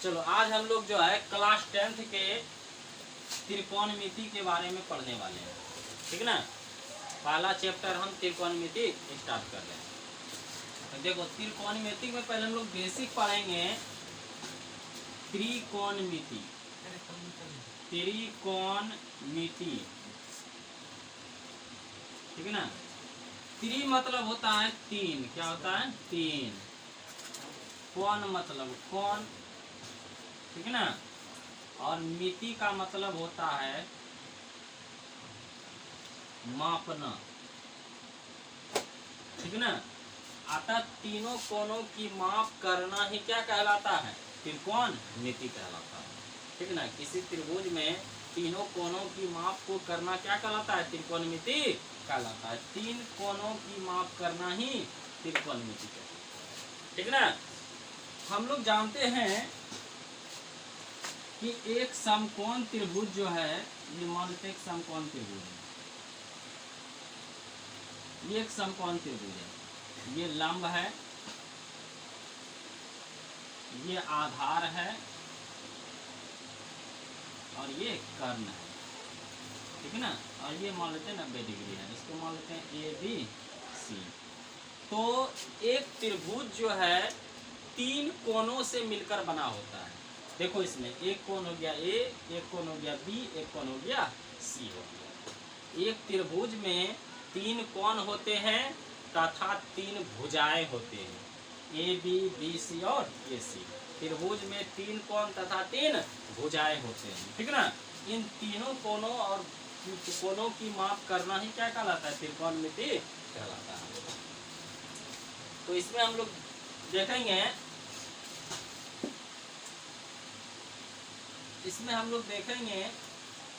चलो आज हम लोग जो है क्लास 10th के त्रिकोणमिति के बारे में पढ़ने वाले हैं, ठीक ना। पहला चैप्टर हम त्रिकोणमिति स्टार्ट कर रहे हैं। तो देखो त्रिकोणमिति में पहले हम लोग बेसिक पढ़ेंगे त्रिकोणमिति। त्रिकोणमिति, ठीक है ना। त्रि मतलब होता है तीन, क्या होता है तीन। कोण मतलब कोण, ठीक है ना। और मिति का मतलब होता है मापना, ठीक है ना। अतः तीनों कोणों की माप करना ही क्या कहलाता है, त्रिकोणमिति कहलाता है, ठीक है ना। किसी त्रिभुज में तीनों कोणों की माप को करना क्या कहलाता है, त्रिकोणमिति कहलाता है। तीन कोणों की माप करना ही त्रिकोणमिति कहलाता है, ठीक है ना। हम लोग जानते हैं कि एक समकोण त्रिभुज जो है, ये मान लेते हैं एक समकोण त्रिभुज है, ये एक समकोण त्रिभुज है। ये लंब है, ये आधार है और ये कर्ण है, ठीक है ना। और ये मान लेते हैं 90 डिग्री है, इसको मान लेते हैं ABC। तो एक त्रिभुज जो है तीन कोणों से मिलकर बना होता है। देखो इसमें एक कोण हो गया A, एक कोण हो गया B, एक कोण हो गया C हो गया। एक त्रिभुज में तीन कोण होते हैं तथा तीन भुजाएं होते हैं, AB, BC और AC। त्रिभुज में तीन कोण तथा तीन भुजाएं होते हैं, ठीक है ना। इन तीनों कोणों और कोणों की माप करना ही क्या कहलाता है, त्रिकोणमिति कहलाता है। तो इसमें हम लोग देखेंगे, इसमें हम लोग देखेंगे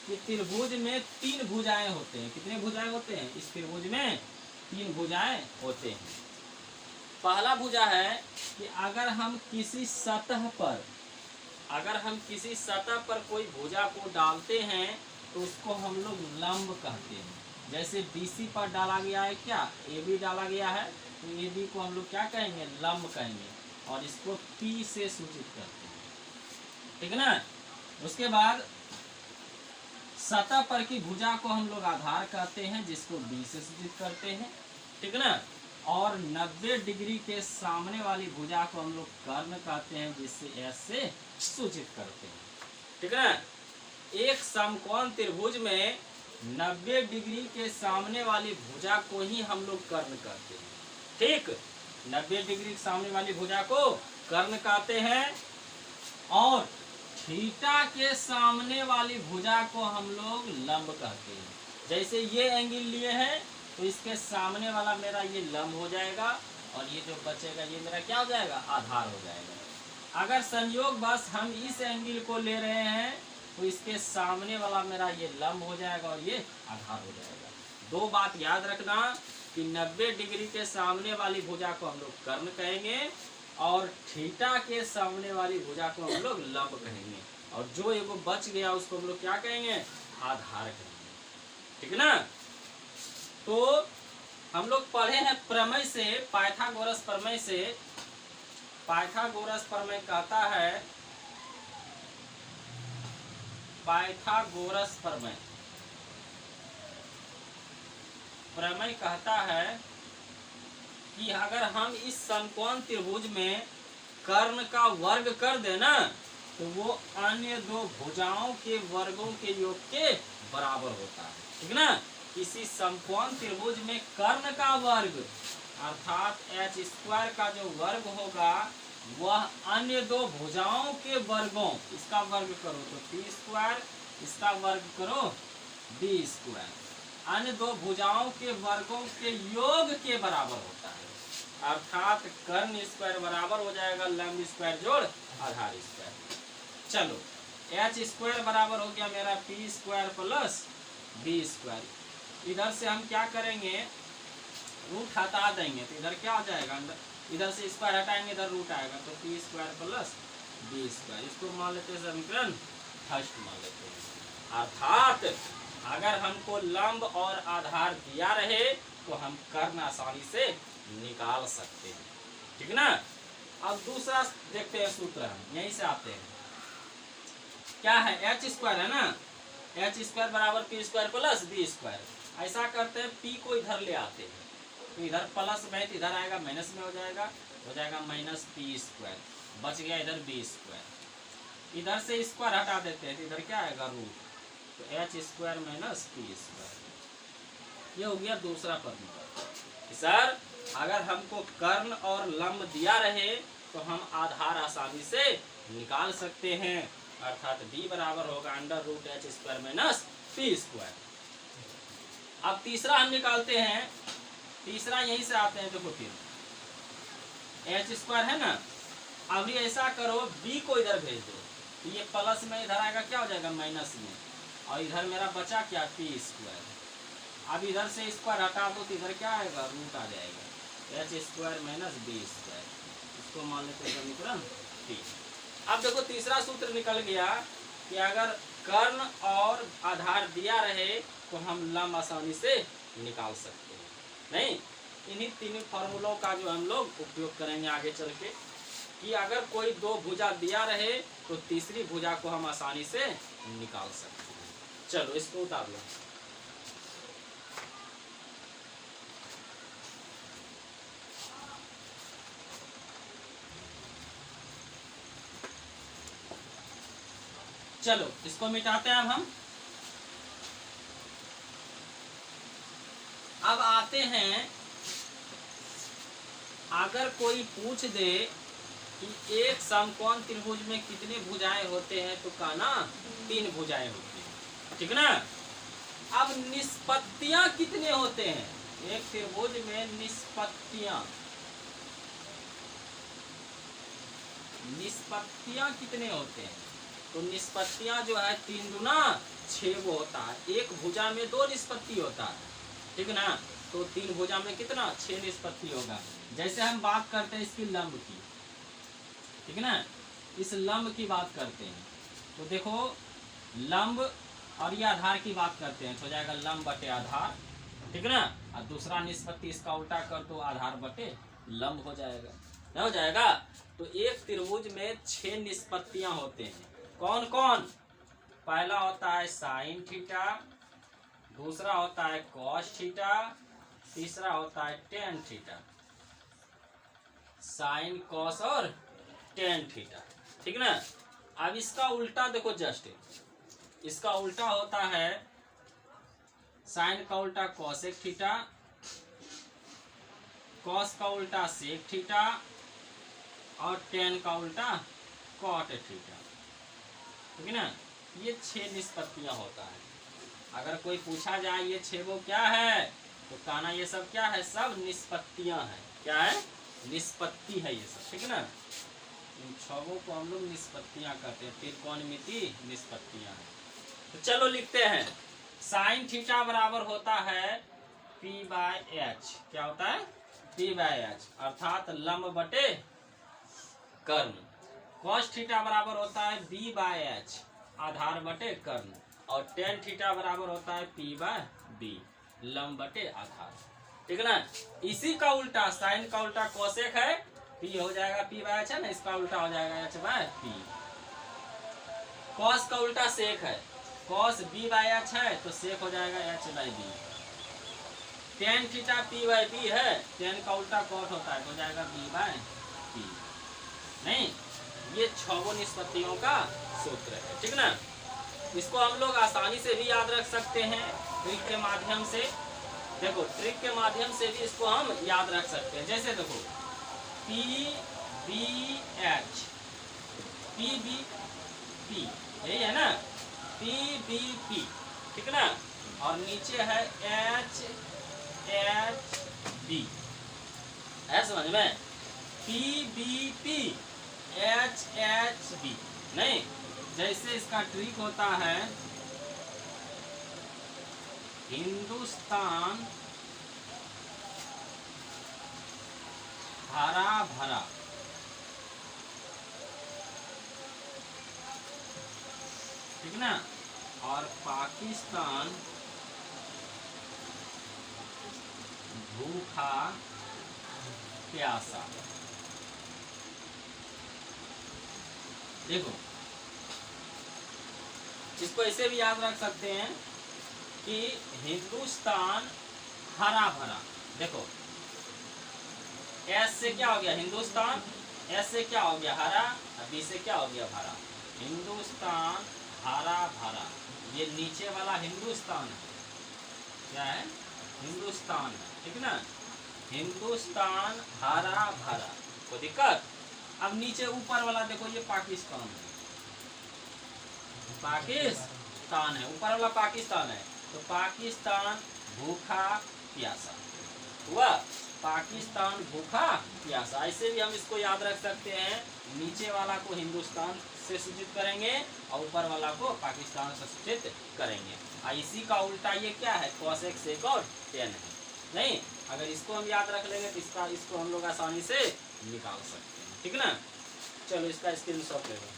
कि त्रिभुज में तीन भुजाएं होते हैं। कितने भुजाएं होते हैं इस त्रिभुज में, तीन भुजाएं होते हैं। पहला भुजा है कि अगर हम किसी सतह पर कोई भुजा को डालते हैं तो उसको हम लोग लंब कहते हैं। जैसे BC पर डाला गया है क्या, AB डाला गया है, तो AB को हम लोग क्या कहेंगे, लंब कहेंगे और इसको P से सूचित करते हैं, ठीक है ना। उसके बाद सतह पर की भुजा को हम लोग आधार कहते हैं, जिसको B से सूचित करते हैं, ठीक है ना। और 90 डिग्री के सामने वाली भुजा को हम लोग कर्ण कहते हैं, जिससे S से सूचित करते हैं, ठीक है ना। एक समकोण त्रिभुज में 90 डिग्री के सामने वाली भुजा को ही हम लोग कर्ण कहते हैं, ठीक। 90 डिग्री के सामने वाली भुजा को कर्ण कहते हैं और थीटा के सामने वाली भुजा को हम लोग लंब कहते हैं। जैसे ये एंगल लिए हैं तो इसके सामने वाला मेरा ये लंब हो जाएगा और ये जो बचेगा ये मेरा क्या हो जाएगा, आधार हो जाएगा। अगर संयोग बस हम इस एंगल को ले रहे हैं तो इसके सामने वाला मेरा ये लंब हो जाएगा और ये आधार हो जाएगा। दो बात याद रखना कि 90 डिग्री के सामने वाली भुजा को हम लोग कर्ण कहेंगे और थीटा के सामने वाली भुजा को हम लोग लंब कहेंगे और जो एगो बच गया उसको हम लोग क्या कहेंगे, आधार कहेंगे, ठीक है ना। तो हम लोग पढ़े हैं प्रमेय से, पाइथागोरस प्रमेय से। पाइथागोरस प्रमेय कहता है, पाइथागोरस प्रमेय कहता है कि अगर हम इस समकोण त्रिभुज में कर्ण का वर्ग कर देना तो वो अन्य दो भुजाओं के वर्गों के योग के बराबर होता है, ठीक ना। किसी समकोण त्रिभुज में कर्ण का वर्ग अर्थात h² का जो वर्ग होगा वह अन्य दो भुजाओं के वर्गों, इसका वर्ग करो तो t², इसका वर्ग करो d², अन्य दो भुजाओं के वर्गों के योग के बराबर होता है। अर्थात कर्ण स्क्वायर बराबर हो जाएगा लंब स्क्वायर जोड़ आधार स्क्वायर। चलो h² बराबर हो गया मेरा p² प्लस b²। इधर से हम क्या करेंगे, रूट हटा देंगे तो इधर क्या आ जाएगा, इधर से स्क्वायर हटाएंगे इधर रूट आएगा तो p² प्लस b²। इसको मान लेते हैं समीकरण फर्स्ट मान लेते हैं। अर्थात अगर हमको लंब और आधार दिया रहे तो हम कर्ण आसानी से निकाल सकते हैं, ठीक ना। अब दूसरा देखते हैं सूत्र, हम यहीं से आते हैं। क्या है, एच स्क्वायर है ना, एच स्क्वायर बराबर P square plus B square. ऐसा करते हैं, पी को इधर ले आते हैं, तो इधर प्लस में तो इधर आएगा माइनस में हो जाएगा माइनस पी स्क्वायर, बच गया इधर बी स्क्वायर। इधर से स्क्वायर हटा देते हैं तो इधर क्या आएगा रूट, तो H square minus P square. ये हो गया दूसरा पद। सर अगर हमको कर्ण और लंब दिया रहे तो हम आधार आसानी से निकाल सकते हैं, अर्थात b बराबर होगा under root H square minus P square. अब तीसरा हम निकालते हैं, तीसरा यहीं से आते हैं, देखो फिर एच स्क्वायर है ना, अभी ऐसा करो b को इधर भेज दो, तो ये प्लस में इधर आएगा क्या हो जाएगा माइनस में, और इधर मेरा बचा क्या पी स्क्वायर। अब इधर से स्क्वायर हटा दो तो इधर क्या आएगा रूट आ जाएगा H square minus B square, इसको मान लेते हैं समीकरण 3। अब देखो तीसरा सूत्र निकल गया कि अगर कर्ण और आधार दिया रहे तो हम लंब आसानी से निकाल सकते हैं। नहीं, इन्हीं तीन फॉर्मूलों का जो हम लोग उपयोग करेंगे आगे चल के, कि अगर कोई दो भुजा दिया रहे तो तीसरी भुजा को हम आसानी से निकाल सकते हैं। चलो इसको उतार लो। चलो इसको मिटाते हैं अब हम। अब आते हैं, अगर कोई पूछ दे कि एक समकोण त्रिभुज में कितने भुजाएं होते हैं, तो कहना 3 भुजाएं होती हैं, ठीक ना। अब निष्पत्तियां कितने होते हैं, एक त्रिभुज में निष्पत्तियां कितने होते हैं, तो निष्पत्तियां जो है 3 गुना 6 वो होता है। एक भुजा में 2 निष्पत्ति होता है, ठीक ना, तो 3 भुजा में कितना 6 निष्पत्ति होगा। जैसे हम बात करते हैं इसकी लंब की, ठीक ना, इस लंब की बात करते हैं, तो देखो लंब और ये आधार की बात करते हैं, तो हो जाएगा लंब बटे आधार, ठीक ना, और दूसरा निष्पत्ति इसका उल्टा कर दो, आधार बटे लंब हो जाएगा, नहीं हो जाएगा। तो एक त्रिभुज में 6 निष्पत्तियां होते हैं, कौन कौन, पहला होता है साइन थीटा, दूसरा होता है कॉस थीटा, तीसरा होता है टेन थीटा। साइन कॉस और टेन थीटा, ठीक ना। अब इसका उल्टा देखो, जस्ट इसका उल्टा होता है, साइन का उल्टा कॉसेक थीटा, कॉस का उल्टा सेक थीटा, और टेन का उल्टा कॉट थीटा, ठीक है ना। ये 6 निष्पत्तियां होता है। अगर कोई पूछा जाए ये 6 वो क्या है, तो कहना ये सब क्या है, सब निष्पत्तियां हैं। क्या है, निष्पत्ति है ये सब, ठीक है ना। इन 6 को हम लोग निष्पत्तियां कहते हैं, त्रिकोणमिति निष्पत्तियां हैं। तो चलो लिखते हैं, साइन थीटा बराबर होता है p/h, क्या होता है p/h, अर्थात लंब बटे कर्ण। कॉस थीटा बराबर होता है b/h, आधार बटे कर्ण, और टेन थीटा बराबर होता है p/b, लंब बटे आधार, ठीक है ना। इसी का उल्टा, साइन का उल्टा कोसेक है, p हो जाएगा p/h है ना, इसका उल्टा हो जाएगा h/p। कॉस का उल्टा सेक है, कॉस b/h है, तो सेक हो जाएगा h/b। टेन थीटा p/b है, टेन का उल्टा कॉट होता है, तो हो जाएगा b/p। नहीं, ये 6 निष्पत्तियों का सूत्र है, ठीक ना। इसको हम लोग आसानी से भी याद रख सकते हैं ट्रिक के माध्यम से। देखो ट्रिक के माध्यम से भी इसको हम याद रख सकते हैं। जैसे देखो p/b/h, p/b/p, यही है ना, p/b/p, ठीक ना, और नीचे है h/h/b, है समझ में, p/b/p h/h/b। नहीं, जैसे इसका ट्रिक होता है, हिंदुस्तान हरा भरा, ठीक ना, और पाकिस्तान भूखा प्यासा। देखो इसको ऐसे भी याद रख सकते हैं कि हिंदुस्तान हरा भरा। देखो एस से क्या हो गया हिंदुस्तान, एस से क्या हो गया हरा, और बी से क्या हो गया भरा। हिंदुस्तान हरा भरा, ये नीचे वाला हिंदुस्तान है, क्या है हिंदुस्तान है, ठीक ना। हिंदुस्तान हरा भरा, कोई दिक्कत। अब नीचे ऊपर वाला देखो ये पाकिस्तान है, पाकिस्तान है, ऊपर वाला पाकिस्तान है, तो पाकिस्तान भूखा प्यासा हुआ, पाकिस्तान भूखा प्यासा। ऐसे भी हम इसको याद रख सकते हैं, नीचे वाला को हिंदुस्तान से सूचित करेंगे और ऊपर वाला को पाकिस्तान से सूचित करेंगे। और इसी का उल्टा ये क्या है, cos x sec और tan है। नहीं, अगर इसको हम याद रख लेंगे तो इसको हम लोग आसानी से निकाल सकते हैं, ठीक ना। चलो इसका स्क्रीनशॉट ले लो।